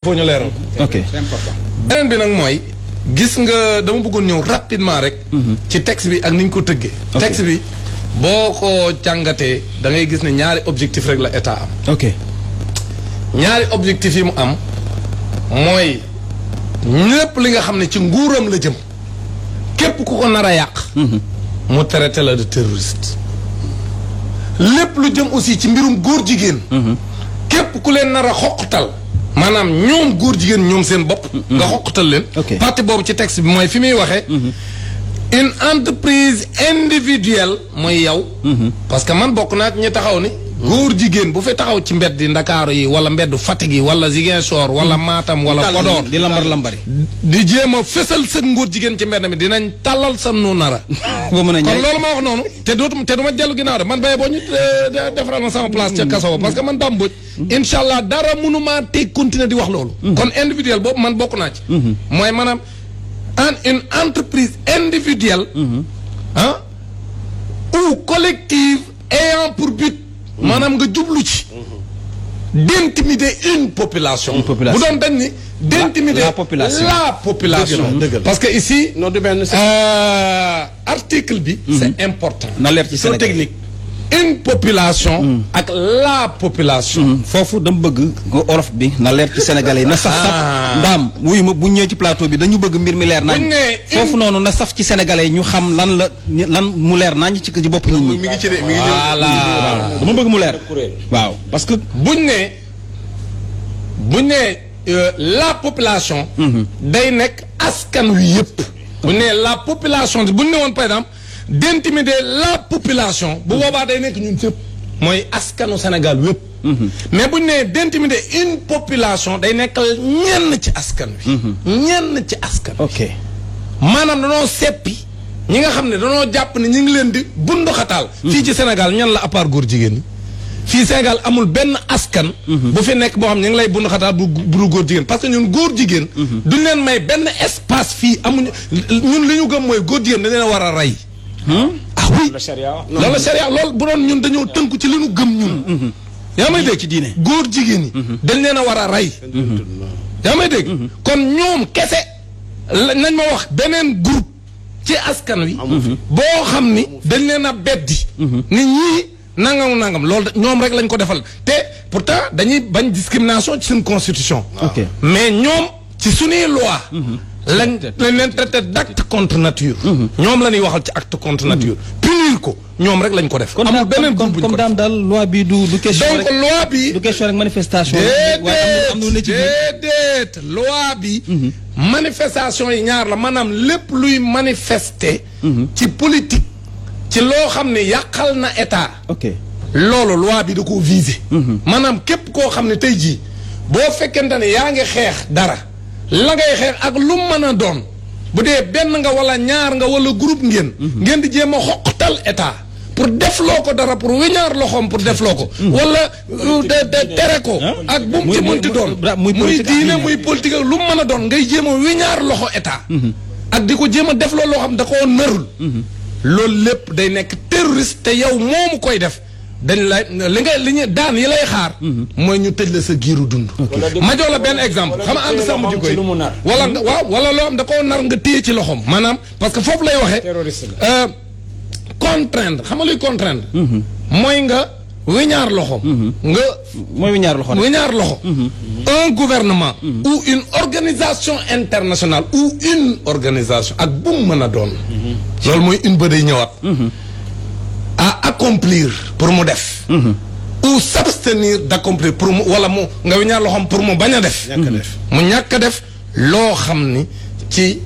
faut ñu leeral. ok c'est important. beneen bi nag mooy gis nga dama bëggoon ñëw rapidement rek. ci texte bi ak ni ñu ko tëggee. texte bi boo ko jàngatee da ngay gis ne ñaari objectif rek la état am. ok ñaari objectif yi mu am mooy ñépp li nga xam ne ci nguuram la jëm képp ku ko nar a yàq. mu traité la de terroriste. lépp lu jëm aussi ci mbirum góor jigéen. képp ku leen nar a xoqtal. maanaam ñoom góor jigéen ñoom seen bopp. nga xoqatal leen. partie boobu ci texte bi mooy fi muy waxee. une entreprise individuelle mooy yow. parce que man bokk naa ñi taxaw ni. góor jigéen bu fi taxaw ci mbedd Ndakaaru yi wala mbedd Fatick yi wala Ziguinchor wala Matam wala Podor. di lambar lambari. di jéem a fësal sa ngóor jigéen ci mbedd mi dinañ tàllal sa nu nara. boo mën a kon loolu ma wax noonu. te du ma dellu ginnaaw de man béy boo ñu defaral ma sama place ca kaso parce que man Dame Mbodj. incha allah dara mënumaa teg continuer di wax loolu. kon individuel boobu man bokk naa ci. mooy maanaam une entreprise individuelle. ou collective ayant pour but. maanaam nga jublu ci. d'intimider une population. bu doon dañ ni. d'intimider la population. parce que ici. article bi. c'est important. na leer ci Sénégal technique. une population. ak la population. foofu dama bëgg olof bi na leer ci sénégalais na saf ndaam wuyu ma bu ñëwee ci plateau bi dañu bëgg mbir mi leer nañ foofu noonu na saf ci sénégalais ñu xam lan mu leer nañ ci bopp nit ñi. mi ngi ci de mi ngi voilà dama bëgg mu leer. waaw parce que buñ ne la population. day nekk askan wi yëpp. buñ ne la population buñ ne woon par exemple. d'intimider la population. bu boobaa day nekk ñun ñëpp. mooy askanu Sénégal wépp. mais bu ñu nee d'intimider une population day nekkal ñenn ci askan wi. ñenn ci askan wi. ok maanaam danoo seppi ñi nga xam ne danoo jàpp ne ñu ngi leen di bunduxataal. fii ci Sénégal ñan la à part góor jigéen ñi. fii Sénégal amul benn askan. bu fi nekk boo xam ne ñu ngi lay bunduxataal bu góor jigéen parce que ñun góor jigéen. duñ leen may benn espace fii amuñu ñun li ñu gëm mooy góor jigéen dañ leen a war a rey. ah oui loolu la sharia loolu bu doon ñun dañoo tënku ci li ñu gëm ñun. yaa may dégg ci diine góor jigéen ñi. dañ leen a war a rey. yaa may dégg kon ñoom kese nañ ma wax beneen groupe ci askan wi. boo xam ni dañ leen a beddi. ni ñii nangam loolu ñoom rek lañ ko defal te pourtant dañuy bañ discrimination ci seen constitution. mais ñoom ci suñuy loi. lañ leen traité d'acte contre nature. ñoom la ñuy waxal ci acte contre nature. punir ko ñoom rek lañ ko def. amul beneen groupe bu ñu ko def comme daal loi bi du question rek. donc loi bi du question rek manifestation. déedéet loi bi. manifestation yi ñaar la maanaam lépp luy manifester. ci politique. ci loo xam ne yàqal na état. ok loolu loi bi da koo viser. maanaam képp koo xam ne tey jii boo fekkente ne yaa ngi xeex dara. la ngay xeex ak lu mën a doon bu dee benn nga wala ñaar nga wala groupe ngeen di jéem a xoqtal état pour defloo ko dara pour weñaar loxoom pour defloo ko wala tere ko ak bu mu ci mënti doon muy diine muy politique ak lu mën a doon ngay jéem a weñaar loxo état ak di ko jéem a defloo loo xam da koo narul loolu lépp day nekk terroriste te yow moomu koy def dañ lay li ñu daan yi lay xaar. mooy ñu tëj la sa giiru dund. ma jox la benn exemple xam nga ànd sax mu jikko yi wala loo xam da koo nar nga téye ci loxoom. maanaam parce que foofu lay waxee. contraindre xam nga luy contraindre. mooy nga weñaar loxoom. mooy weñaar loxo. weñaar loxo. un gouvernement. ou une organisation internationale ou une organisation ak bu mu mën a doon. loolu mooy une ba day ñëwaat. à accomplir pour mu def. ou s'abstenir d'accomplir pour mu wala mu nga ñaar loo xam pour mu bañ a def. mu ñàkk a def loo xam ni ci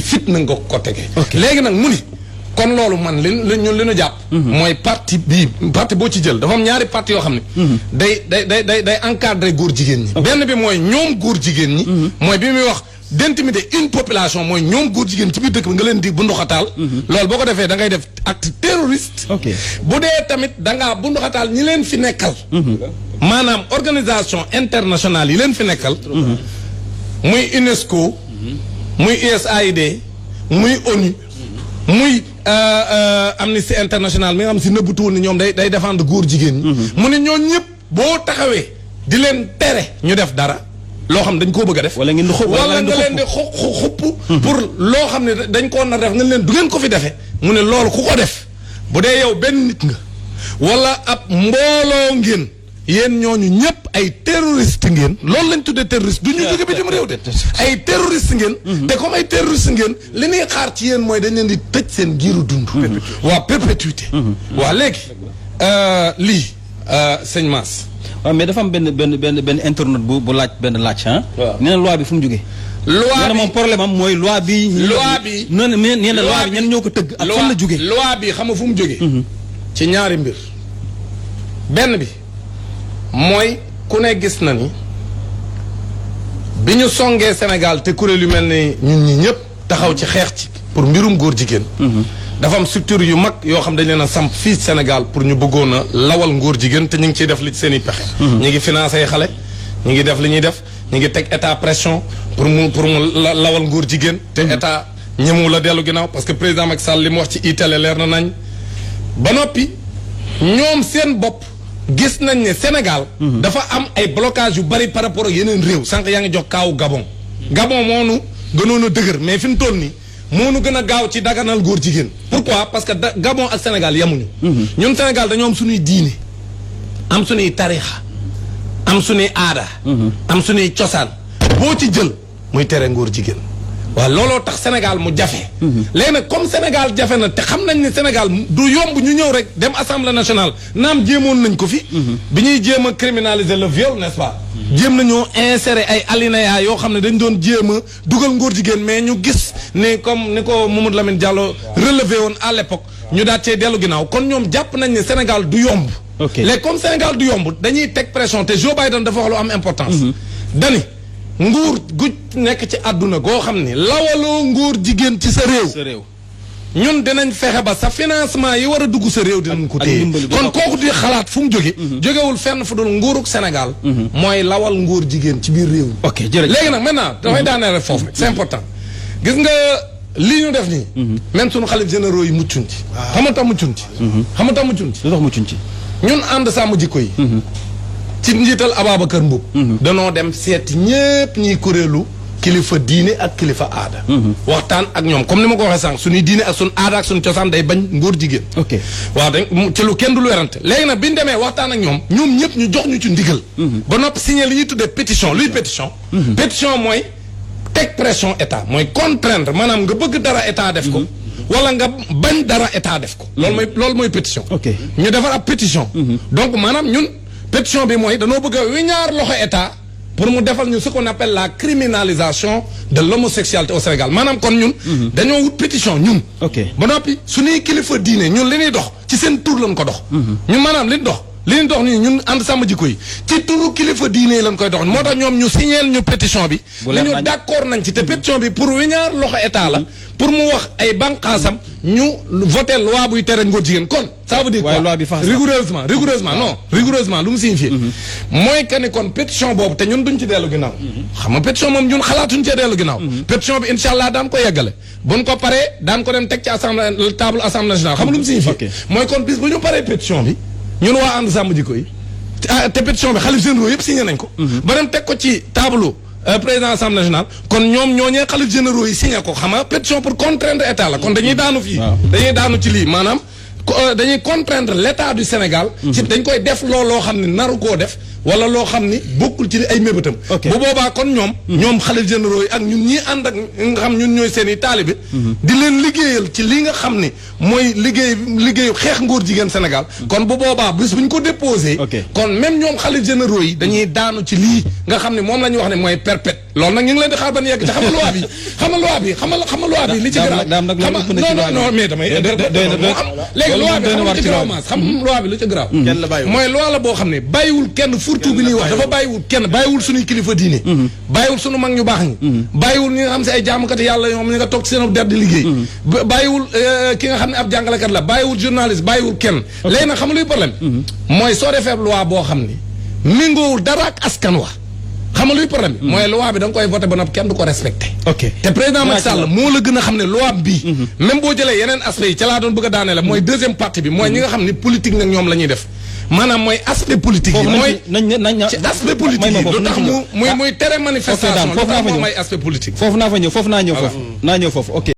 fitna nga ko tege. léegi nag mu ni kon loolu man li ñu jàpp. mooy parti boo ci jël dafa am ñaari parti yoo xam ne. day encadrer góor jigéen ñi. benn bi mooy ñoom góor jigéen ñi. mooy bi muy wax. d'intimider une population mooy ñoom góor jigéen ci biir dëkk bi nga leen di bunduxataal. loolu boo ko defee da ngay def acte terroriste. bu dee tamit da ngaa bunduxataal ñi leen fi nekkal. maanaam organisation internationale yi leen fi nekkal. muy UNESCO. muy USAID. muy ONU. muy Amnesty International mi nga xam si nëbbutuwul ni ñoom day défendre góor jigéen ñi. mu ne ñoo ñëpp boo taxawee di leen tere ñu def dara loo xam dañ koo bëgg a def. wala ngeen di xupp wala nga leen di xupp pour loo xam ne dañ koo nar def nga leen du ngeen ko fi defee. mu ne loolu ku ko def bu dee yow benn nit nga wala ab mbooloo ngeen yéen ñooñu ñëpp ay terroriste ngeen loolu lañ tuddee terroriste du ñu jóge bitim réew de ay terroriste ngeen. te comme ay terroriste ngeen li ñuy xaar ci yéen mooy dañ leen di tëj seen giiru dund. waa perpétuité. waa léegi lii sëñ Mass. waaw mais dafa am benn internaute bu laaj benn laaj ah. waaw nee na loi bi fu mu jógee. loi bi moom problème am mooy loi bi. loi bi nee na loi bi ñan ñoo ko tëgg. ak fan la jógee loi bi xam nga fu mu jógee. ci ñaari mbir. benn bi mooy ku ne gis na ni bi ñu songee Sénégal te kuréel yu mel ni ñun ñi ñëpp taxaw ci xeex ci pour mbirum góor jigéen. dafa am structure yu mag yoo xam dañ leen a samp fii Sénégal pour ñu bëggoon a lawal ngóor jigéen te ñu ngi ciy def li ci seen i pexe. ñu ngi financé xale ñu ngi def li ñuy def ñu ngi teg état pression pour mu lawal ngóor jigéen. te état ñemu la dellu ginnaaw parce que président Macky Sall li mu wax ci itale leer na nañ. ba noppi ñoom seen bopp gis nañ ne Sénégal. dafa am ay blocage yu bari par rapport ak yeneen réew sànq yaa ngi jox kaawu Gabon. Gabon moo nu gënoon a dëgër mais fi mu toll nii. moo nu gën a gaaw ci daganal góor jigéen. pourquoi parce que Gabon ak Sénégal yemuñu. ñun Sénégal dañoo am suñuy diine. am suñuy tarixa am suñuy aada. am suñuy cosaan. boo ci jël muy tere ngóor jigéen. waaw looloo tax Sénégal mu jafe. léegi nag comme Sénégal jafe na te xam nañ ne Sénégal du yomb ñu ñëw rek dem assemblée nationale naam jéemoon nañ ko fi. bi ñuy jéem a criminaliser le viol n'est-ce pas. jéem nañoo insérer ay alinéa yoo xam ne dañ doon jéem a dugal ngóor jigéen mais ñu gis ne comme ni ko Mamadou Lamine Diallo relevé woon à l'époque ñu daal cee dellu ginnaaw kon ñoom jàpp nañ ne Sénégal du yomb. ok léegi comme Sénégal du yomb dañuy teg pression te Joe Biden dafa wax lu am importance. dani nguur gu nekk ci àdduna goo xam ne lawaloo ngóor jigéen ci sa réew. ñun dinañ fexe ba sa financement yi war a dugg sa réew dinañ ko téye kon kooku di xalaat fu mu jóge jógewul fenn fu dul nguuruk Sénégal mooy lawal ngóor jigéen ci biir réew mi. ok jërëjëf léegi nag maintenant dafay daaneel rek foofu c'est important gis nga lii ñu def nii même suñu xalif généraux yi muccuñ ci xam nga tax muccuñ ci xam nga tax muccuñ ci lu tax muccuñ ci ñun ànd sàmm jikko yi ci njiital Ababacar Mboup danoo dem seeti ñépp ñiy kuréelu kilifa diine ak kilifa aada. waxtaan ak ñoom comme ni ma ko waxee sànq suñuy diine ak suñu aada ak suñu cosaan day bañ ngóor jigéen. ok waaw dañ ci lu kenn du lu werante léegi nag bi ñu demee waxtaan ak ñoom ñëpp ñu jox ñu ci ndigal. ba noppi signé li ñuy tuddee pétition luy pétition. pétition mooy teg pression état mooy contraindre maanaam nga bëgg dara état def ko. wala nga bañ dara état def ko. loolu mooy pétition. ok ñu defar ab pétition. donc maanaam ñun pétition bi mooy danoo bëgg a wiñaar loxo état. pour mu defal ñu ce qu'on appelle la criminalisation de l'homosexualité au Sénégal maanaam kon ñun. dañoo wut pétition ñun. ok ba noppi suñuy kilifa diine ñun li ñuy dox ci seen tur lañ ko dox. ñun maanaam li ñu dox nii ñun ànd sàmm jikko yi ci turu kilifa diine yi lañ koy dox moo tax ñoom ñu signeel ñu pétition bi. li ñu d'accord nañ ci te pétition bi pour wiñaar loxo état la. pour mu wax ay bànqaasam ñu voté loi buy tere ngóor jigéen kon. ça veut dire quoi rigoureusement lu mu signifie mooy que ni kon pétition boobu te ñun duñ ci dellu ginnaaw. xam nga pétition moom ñun xalaatuñ cee dellu ginnaaw. pétition bi incha allah daan ko yeggale. buñ ko paree daan ko dem teg ci assemblée table assemblée nationale xam nga lu mu signifie. mooy kon bis bu ñu paree pétition bi ñun waa ànd sàmm jikko yi te pétition bi xalif généraux yëpp signé nañ ko. ba dem teg ko ci tableau. président assemblée nationale kon ñoom ñooñee xalif généraux yi signé ko xam nga pétition pour contraindre état la kon dañuy daanu fii. dañuy daanu ci lii maanaam dañuy contraindre l'état du Sénégal. ci dañ koy def loo xam ne naru koo def wala loo xam ni bokkul ci ay mébétam. bu boobaa kon ñoom xalif généraux yi ak ñun ñii ànd ak nga xam ñun ñooy seen i taalibe. di leen liggéeyal ci li nga xam ni mooy liggéeyu xeex ngóor jigéen Sénégal. kon bu boobaa bis bu ñu ko déposé. kon même ñoom xalif généraux yi dañuy daanu ci lii nga xam ne moom la ñuy wax ne mooy perpète loolu nag ñu ngi leen di xaar ban yegg te xam nga loi bi li ci gën a non mais damay léegi loi bi xam ci garaaw maas xam loi bi lu ci garaaw mooy loi la boo xam ne bàyyiwul kenn furtu bi ñuy wax dafa bàyyiwul suñuy kilifa diine bàyyiwul suñu mag ñu baax ñi bàyyiwul ñi nga xam si ay jaamukati yàlla ñoom ñi nga toog ci seen der di liggéey bàyyiwul ki nga xam ne ab jàngalekat la bàyyiwul journaliste bàyyiwul kenn léegi nag xam nga luy problème mooy soo defee loi boo xam ni méngoowul dara ak askan wa xam nga luy problème bi mooy loi bi da nga koy voté ba noppi kenn du ko respecté. te président Macky Sall moo la gën a xam ne loi bii même boo jëlee yeneen aspect yi ca laa doon bëgg a daane la mooy deuxième partie bi mooy ñi nga xam ne politique nag ñoom la ñuy def maanaam mooy aspect politique yi. mooy nañ ci aspect politique yi lu tax muy tere manifestation. foofu naa fa ñëw ay aspect politique. foofu naa ñëw foofu ok.